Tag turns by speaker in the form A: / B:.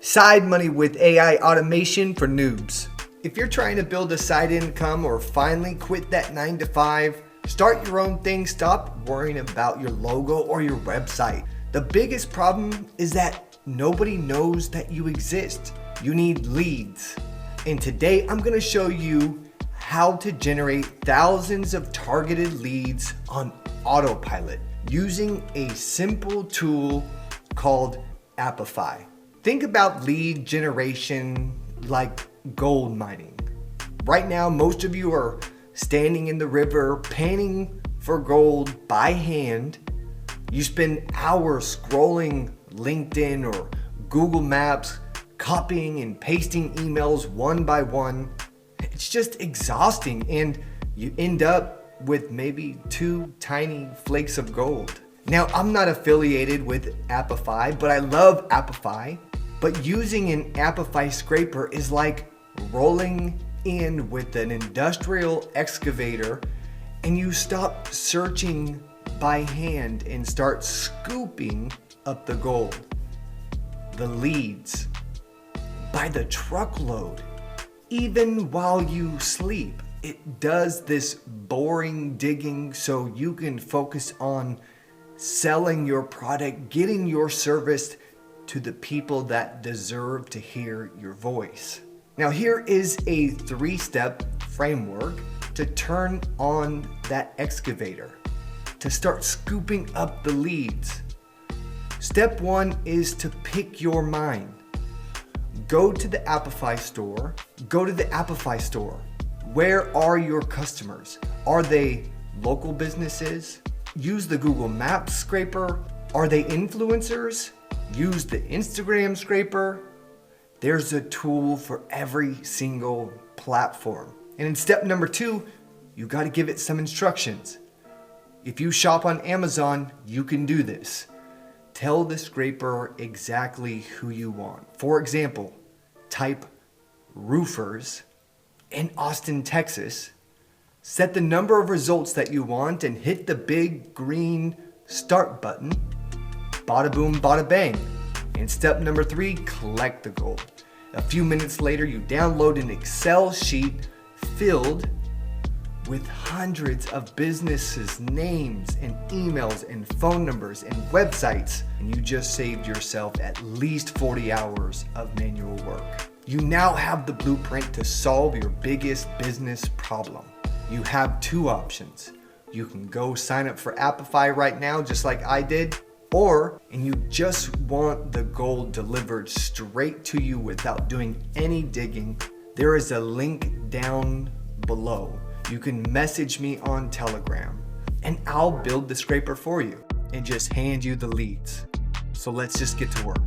A: Side money with AI automation for noobs. If you're trying to build a side income or finally quit that 9 to 5, start your own thing, stop worrying about your logo or your website. The biggest problem is that nobody knows that you exist. You need leads. And today I'm gonna show you how to generate thousands of targeted leads on autopilot using a simple tool called Apify. Think about lead generation like gold mining. Right now, most of you are standing in the river, panning for gold by hand. You spend hours scrolling LinkedIn or Google Maps, copying and pasting emails one by one. It's just exhausting, and you end up with maybe 2 tiny flakes of gold. Now, I'm not affiliated with Apify, but I love Apify. But using an Apify scraper is like rolling in with an industrial excavator, and you stop searching by hand and start scooping up the gold, the leads, by the truckload, even while you sleep. It does this boring digging so you can focus on selling your product, getting your service to the people that deserve to hear your voice. Now, here is a 3-step framework to turn on that excavator, to start scooping up the leads. Step 1 is to pick your mind. Go to the Apify store. Where are your customers? Are they local businesses? Use the Google Maps scraper. Are they influencers? Use the Instagram scraper. There's a tool for every single platform. And in step number 2, you got to give it some instructions. If you shop on Amazon, you can do this. Tell the scraper exactly who you want. For example, type roofers in Austin, Texas. Set the number of results that you want and hit the big green start button. Bada boom, bada bang. And step number 3, collect the gold. A few minutes later, you download an Excel sheet filled with hundreds of businesses' names and emails and phone numbers and websites, and you just saved yourself at least 40 hours of manual work. You now have the blueprint to solve your biggest business problem. You have 2 options. You can go sign up for Apify right now, just like I did, and you just want the gold delivered straight to you without doing any digging. There is a link down below. You can message me on Telegram, and I'll build the scraper for you and just hand you the leads. So let's just get to work.